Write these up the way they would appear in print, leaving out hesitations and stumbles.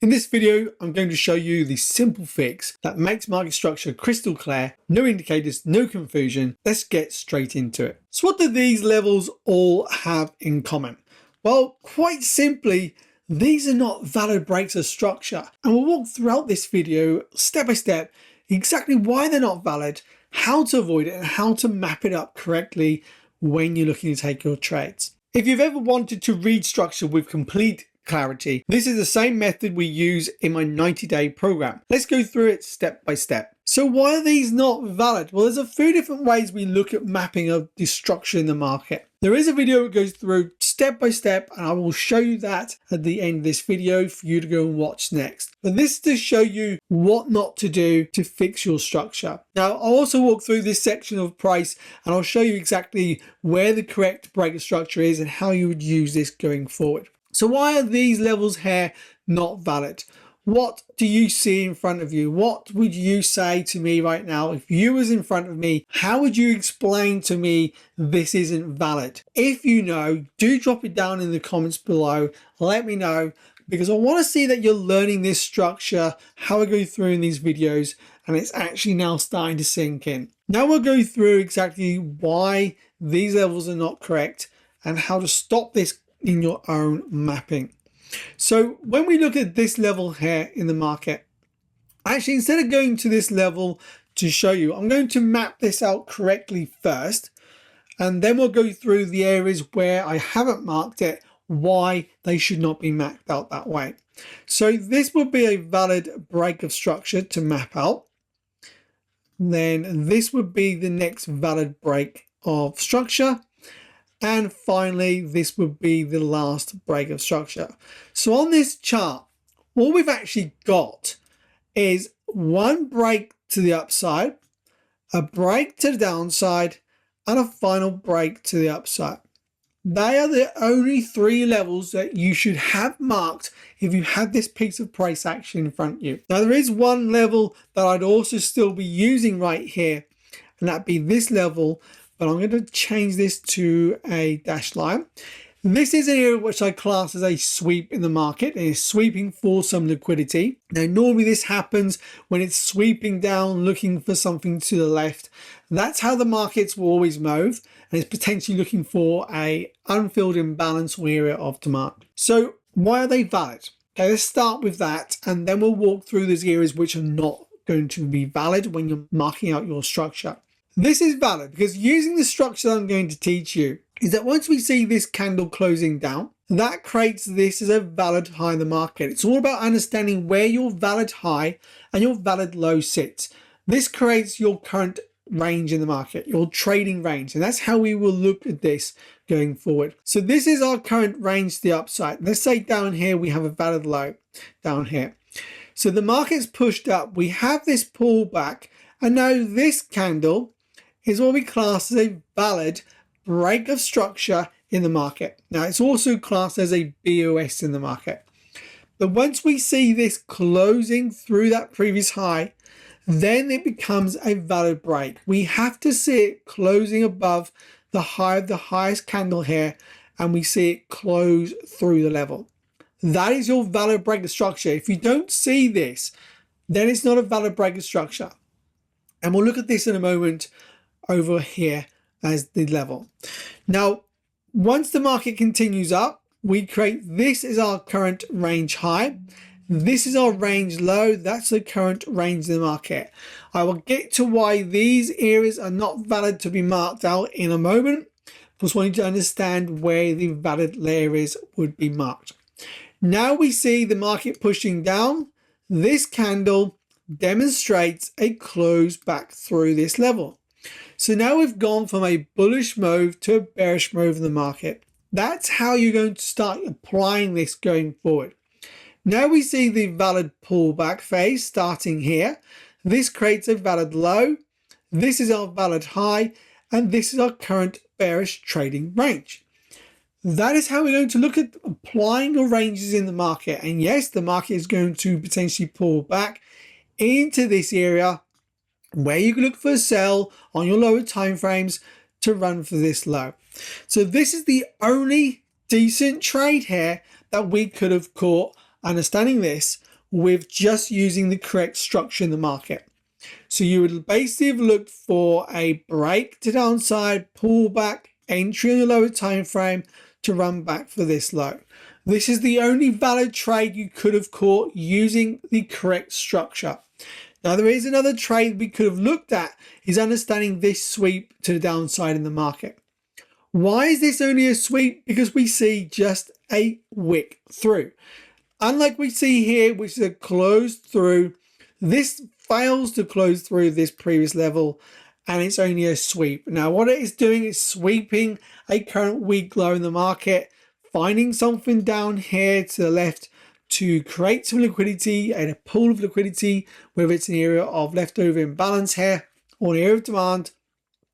In this video, I'm going to show you the simple fix that makes market structure crystal clear, no indicators, no confusion. Let's get straight into it. So what do these levels all have in common? Well, quite simply, these are not valid breaks of structure. And we'll walk throughout this video, step by step, exactly why they're not valid, how to avoid it, and how to map it up correctly when you're looking to take your trades. If you've ever wanted to read structure with complete clarity, this is the same method we use in my 90-day program. Let's go through it step by step. So why are these not valid? Well, there's a few different ways we look at mapping of the structure in the market. There is a video that goes through step by step, and I will show you that at the end of this video for you to go and watch next. But this is to show you what not to do to fix your structure. Now, I'll also walk through this section of price, and I'll show you exactly where the correct break of structure is and how you would use this going forward. So why are these levels here not valid? What do you see in front of you? What would you say to me right now? If you was in front of me, how would you explain to me this isn't valid? If you know, do drop it down in the comments below. Let me know, because I want to see that you're learning this structure, how I go through in these videos, and it's actually now starting to sink in. Now we'll go through exactly why these levels are not correct and how to stop this in your own mapping. So when we look at this level here in the market, actually instead of going to this level to show you, I'm going to map this out correctly first, and then we'll go through the areas where I haven't marked it, why they should not be mapped out that way. So this would be a valid break of structure to map out. Then this would be the next valid break of structure. And finally, this would be the last break of structure. So on this chart, all we've actually got is one break to the upside, a break to the downside, and a final break to the upside. They are the only three levels that you should have marked if you had this piece of price action in front of you. Now, there is one level that I'd also still be using right here, and that'd be this level. But I'm going to change this to a dashed line. This is an area which I class as a sweep in the market. It is sweeping for some liquidity. Now, normally this happens when it's sweeping down, looking for something to the left. That's how the markets will always move, and it's potentially looking for a unfilled imbalance or area of demand. So why are they valid? Okay, let's start with that, and then we'll walk through those areas which are not going to be valid when you're marking out your structure. This is valid because using the structure that I'm going to teach you is that once we see this candle closing down, that creates this as a valid high in the market. It's all about understanding where your valid high and your valid low sits. This creates your current range in the market, your trading range, and that's how we will look at this going forward. So this is our current range to the upside. Let's say down here we have a valid low down here. So the market's pushed up, we have this pullback, and now this candle is what we class as a valid break of structure in the market. Now, it's also classed as a BOS in the market. But once we see this closing through that previous high, then it becomes a valid break. We have to see it closing above the high of the highest candle here, and we see it close through the level. That is your valid break of structure. If you don't see this, then it's not a valid break of structure. And we'll look at this in a moment over here as the level. Now, once the market continues up, we create this as our current range high. This is our range low. That's the current range in the market. I will get to why these areas are not valid to be marked out in a moment. Just wanting to understand where the valid areas would be marked. Now we see the market pushing down. This candle demonstrates a close back through this level. So now we've gone from a bullish move to a bearish move in the market. That's how you're going to start applying this going forward. Now we see the valid pullback phase starting here. This creates a valid low. This is our valid high, and this is our current bearish trading range. That is how we're going to look at applying your ranges in the market. And yes, the market is going to potentially pull back into this area where you can look for a sell on your lower time frames to run for this low. So this is the only decent trade here that we could have caught. Understanding this with just using the correct structure in the market. So you would basically have looked for a break to downside, pullback, entry on the lower time frame to run back for this low. This is the only valid trade you could have caught using the correct structure. Now there is another trade we could have looked at, is understanding this sweep to the downside in the market. Why is this only a sweep? Because we see just a wick through. Unlike we see here, which is a closed through, this fails to close through this previous level and it's only a sweep. Now what it is doing is sweeping a current weak low in the market, finding something down here to the left to create some liquidity and a pool of liquidity, whether it's an area of leftover imbalance here or an area of demand,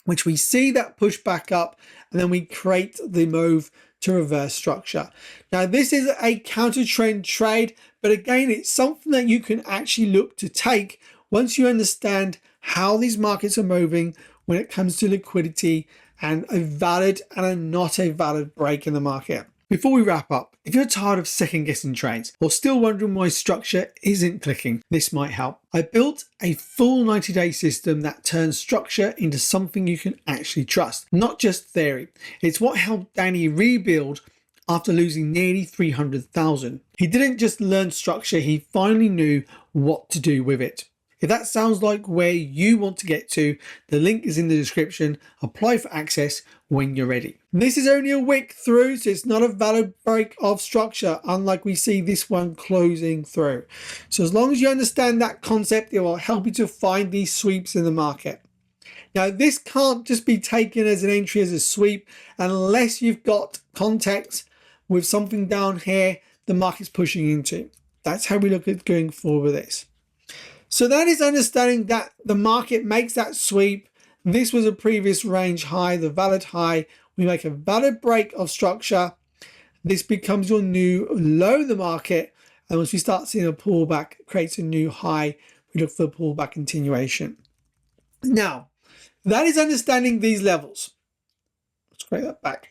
which we see that push back up, and then we create the move to reverse structure. Now this is a counter trend trade, but again it's something that you can actually look to take once you understand how these markets are moving when it comes to liquidity and a valid and a not a valid break in the market. Before we wrap up, if you're tired of second guessing trades or still wondering why structure isn't clicking, this might help. I built a full 90-day system that turns structure into something you can actually trust, not just theory. It's what helped Danny rebuild after losing nearly 300,000. He didn't just learn structure, he finally knew what to do with it. If that sounds like where you want to get to, the link is in the description. Apply for access when you're ready. This is only a wick through, so it's not a valid break of structure, unlike we see this one closing through. So as long as you understand that concept, it will help you to find these sweeps in the market. Now, this can't just be taken as an entry as a sweep unless you've got context with something down here the market's pushing into. That's how we look at going forward with this. So that is understanding that the market makes that sweep. This was a previous range high, the valid high. We make a valid break of structure. This becomes your new low in the market. And once we start seeing a pullback, it creates a new high. We look for the pullback continuation. Now, that is understanding these levels. Let's create that back.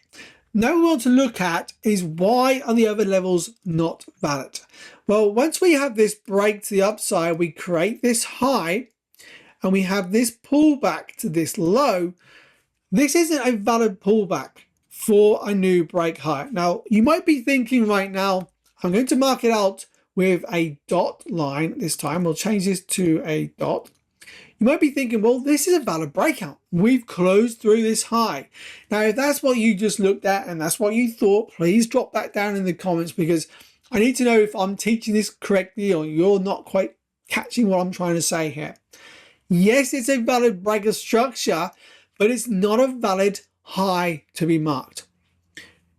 Now we want to look at is why are the other levels not valid? Well, once we have this break to the upside, we create this high and we have this pullback to this low. This isn't a valid pullback for a new break high. Now, you might be thinking right now, I'm going to mark it out with a dot line this time. We'll change this to a dot. You might be thinking, well, this is a valid breakout. We've closed through this high. Now, if that's what you just looked at and that's what you thought, please drop that down in the comments because I need to know if I'm teaching this correctly or you're not quite catching what I'm trying to say here. Yes, it's a valid break of structure, but it's not a valid high to be marked.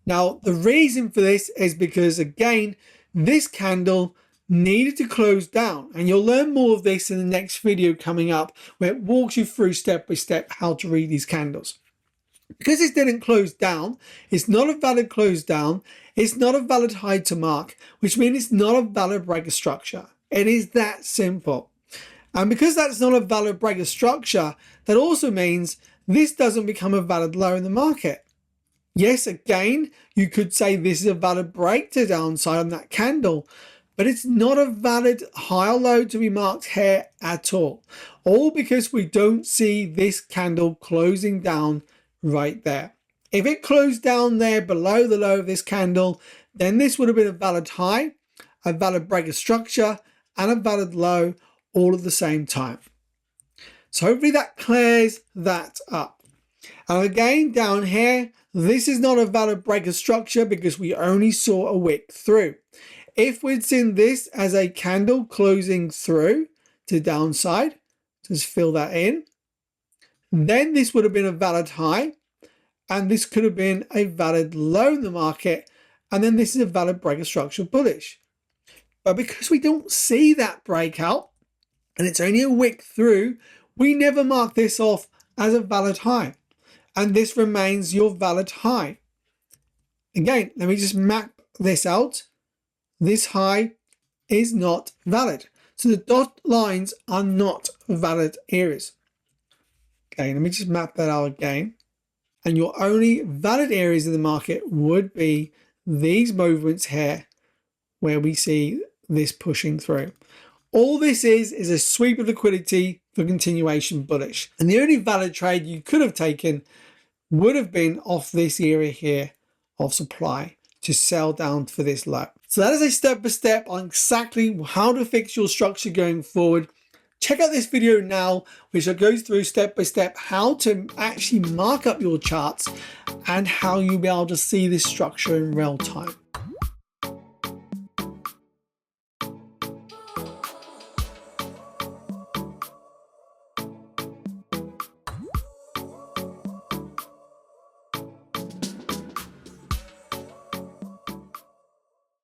Now, the reason for this is because, again, this candle needed to close down, and you'll learn more of this in the next video coming up where it walks you through step by step how to read these candles. Because this didn't close down, it's not a valid close down, it's not a valid high to mark, which means it's not a valid break of structure. It is that simple. And because that's not a valid break of structure, that also means this doesn't become a valid low in the market. Yes, again, you could say this is a valid break to downside on that candle, but it's not a valid high or low to be marked here at all. All because we don't see this candle closing down right there. If it closed down there below the low of this candle, then this would have been a valid high, a valid break of structure, and a valid low all at the same time. So hopefully that clears that up. And again, down here, this is not a valid break of structure because we only saw a wick through. If we'd seen this as a candle closing through to downside, just fill that in, then this would have been a valid high, and this could have been a valid low in the market, and then this is a valid break of structure bullish. But because we don't see that breakout, and it's only a wick through, we never mark this off as a valid high, and this remains your valid high. Again, let me just map this out. This high is not valid. So the dot lines are not valid areas. Okay, let me just map that out again. And your only valid areas in the market would be these movements here, where we see this pushing through. All this is a sweep of liquidity for continuation bullish. And the only valid trade you could have taken would have been off this area here of supply to sell down for this low. So that is a step-by-step on exactly how to fix your structure going forward. Check out this video now, which goes through step-by-step how to actually mark up your charts and how you'll be able to see this structure in real time.